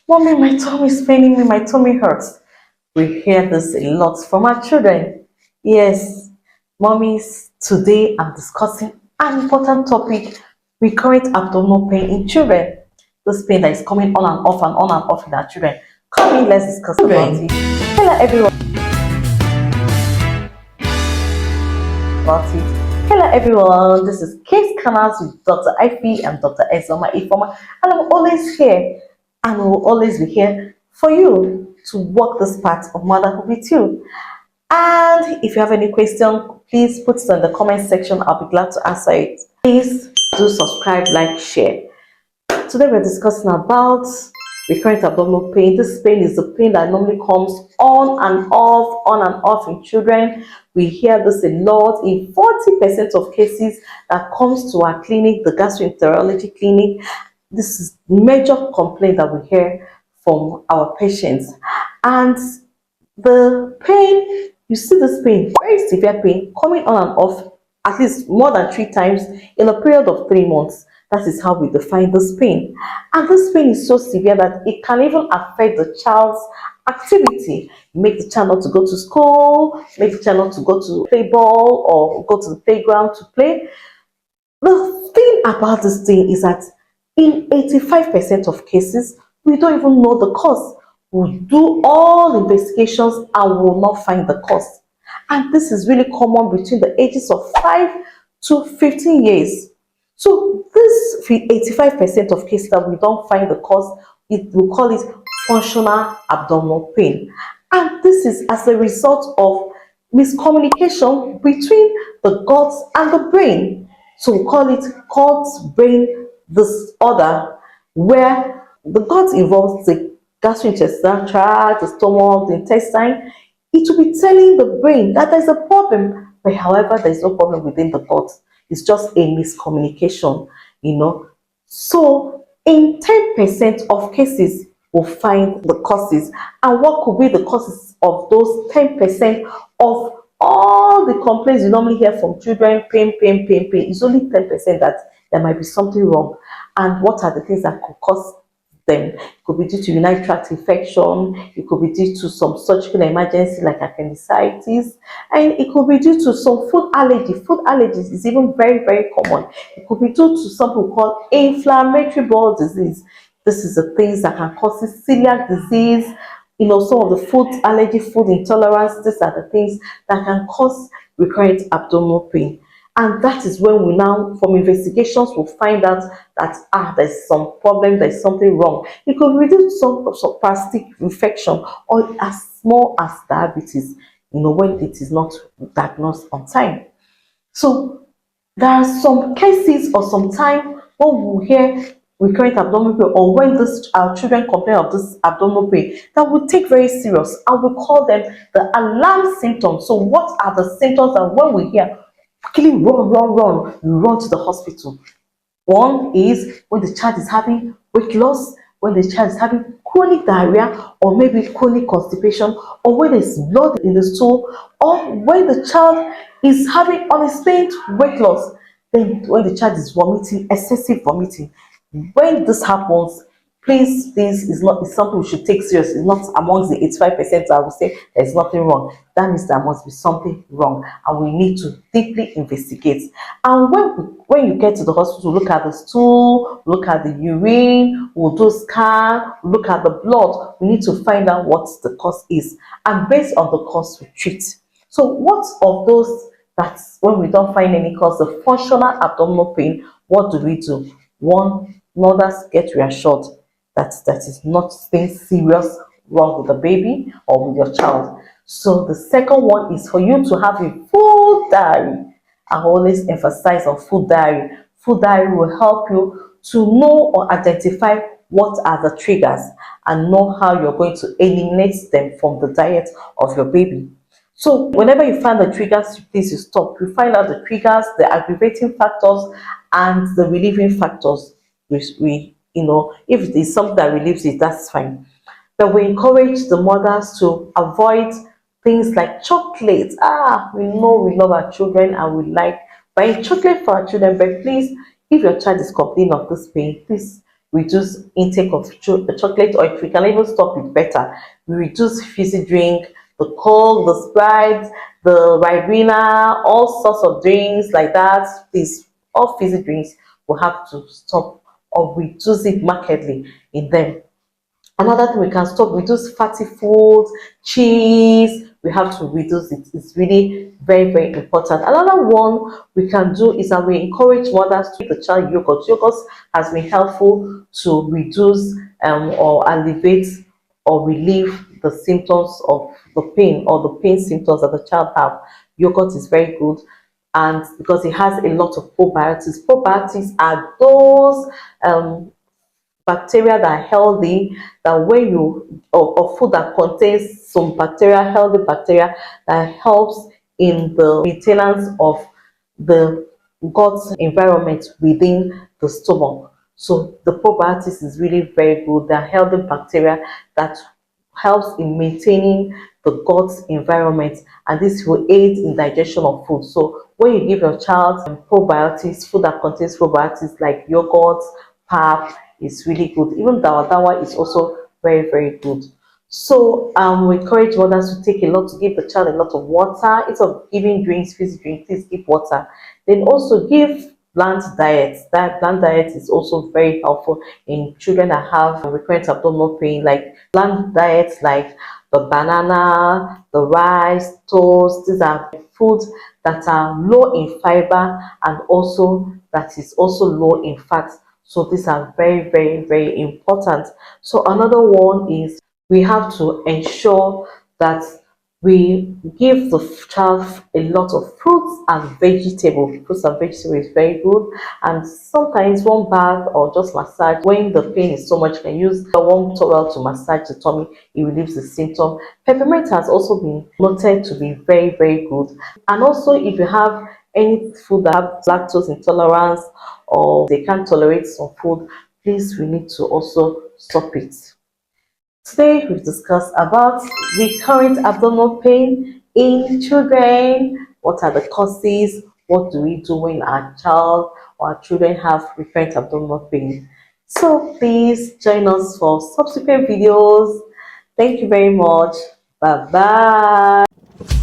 Mommy, my tummy is paining me, my tummy hurts. We hear this a lot from our children. Yes, mommies, today I'm discussing an important topic, recurrent abdominal pain in children. This pain that is coming on and off and on and off in our children. Come in, let's discuss about it. Hello everyone, this is Case Canals with Dr. Ivy and Dr. Ezoma Ifoma, and I'm always here and will always be here for you to walk this path of motherhood with you. And if you have any question, please put it in the comment section. I'll be glad to answer it. Please do subscribe, like, share. Today we're discussing about recurrent abdominal pain. This pain is the pain that normally comes on and off in children. We hear this a lot in 40% of cases that comes to our clinic, the gastroenterology clinic. This is major complaint that we hear from our patients. And the pain, you see this pain, very severe pain, coming on and off at least more than 3 times in a period of 3 months. That is how we define this pain. And this pain is so severe that it can even affect the child's activity. Make the child not to go to school, make the child not to go to play ball or go to the playground to play. The thing about this thing is that in 85% of cases, we don't even know the cause. We'll do all investigations and will not find the cause. And this is really common between the ages of 5 to 15 years. So this 85% of cases that we don't find the cause, we call it functional abdominal pain. And this is as a result of miscommunication between the gut and the brain. So we call it gut-brain disorder, where the gut involves the gastrointestinal tract, the stomach, the intestine. It will be telling the brain that there's a problem, but however, there's no problem within the gut. It's just a miscommunication, So in 10% of cases, we'll find the causes. And what could be the causes of those 10% of all the complaints you normally hear from children? Pain. It's only 10% that there might be something wrong. And what are the things that could cause them? It could be due to urinary tract infection, it could be due to some surgical emergency like appendicitis, and it could be due to some food allergy. Food allergies is even very common. It could be due to something called inflammatory bowel disease. This is the things that can cause celiac disease, some of the food allergy, food intolerance. These are the things that can cause recurrent abdominal pain. And that is when we now, from investigations, will find out that there's some problem, there's something wrong. It could be due to some parasitic infection or as small as diabetes, when it is not diagnosed on time. So there are some cases or some time when we hear recurrent abdominal pain, or when our children complain of this abdominal pain, that we take very serious and we call them the alarm symptoms. So what are the symptoms that when we hear, quickly run to the hospital? One is when the child is having weight loss, when the child is having chronic diarrhea, or maybe chronic constipation, or when there's blood in the stool, or when the child is having unexplained weight loss. Then when the child is vomiting, excessive vomiting. When this happens, please, it's something we should take serious. It's not amongst the 85% I would say there's nothing wrong. That means there must be something wrong, and we need to deeply investigate. And when you get to the hospital, look at the stool, look at the urine, we'll do scan, look at the blood. We need to find out what the cause is, and based on the cause, we treat. So what of those that when we don't find any cause, the functional abdominal pain, what do we do? One, mothers get reassured that is nothing serious wrong with the baby or with your child. So the second one is for you to have a full diary. I always emphasize on full diary. Full diary will help you to know or identify what are the triggers and know how you're going to eliminate them from the diet of your baby. So whenever you find the triggers, please you stop. You find out the triggers, the aggravating factors, and the relieving factors. If it is something that relieves it, that's fine. But we encourage the mothers to avoid things like chocolate. We know we love our children and we like buying chocolate for our children, but please, if your child is complaining of this pain, please reduce intake of chocolate, or if we can even stop it better, we reduce fizzy drink, the Coke, the Sprite, the Ribena, all sorts of drinks like that. Please, all fizzy drinks will have to stop or reduce it markedly in them. Another thing we can stop, reduce fatty foods, cheese. We have to reduce it. It's really very, very important. Another one we can do is that we encourage mothers to give the child yogurt. Yogurt has been helpful to reduce or alleviate or relieve the symptoms of the pain or the pain symptoms that the child have. Yogurt is very good, and because it has a lot of probiotics. Probiotics are those bacteria that are healthy, that when you or food that contains some bacteria, healthy bacteria, that helps in the maintenance of the gut environment within the stomach. So the probiotics is really very good. They're healthy bacteria that helps in maintaining the gut environment, and this will aid in digestion of food. So when you give your child probiotics, food that contains probiotics like yogurt, pap, is really good. Even dawa is also very, very good. So we encourage mothers to take a lot, to give the child a lot of water. Instead of giving drinks, fizzy drinks, please give water. Then also give bland diets. That bland diet is also very helpful in children that have recurrent abdominal pain. Like bland diets like the banana, the rice, toast. These are foods that are low in fiber and also that is also low in fat. So these are very, very, very important. So another one is we have to ensure that we give the child a lot of fruits and vegetables. Fruits and vegetables is very good. And sometimes one bath or just massage, when the pain is so much, you can use a warm towel to massage the tummy. It relieves the symptom. Peppermint has also been noted to be very, very good. And also, if you have any food that have lactose intolerance or they can't tolerate some food, please, we need to also stop it. Today we've discussed about recurrent abdominal pain in children. What are the causes? What do we do when our child or our children have recurrent abdominal pain? So please join us for subsequent videos. Thank you very much. Bye bye.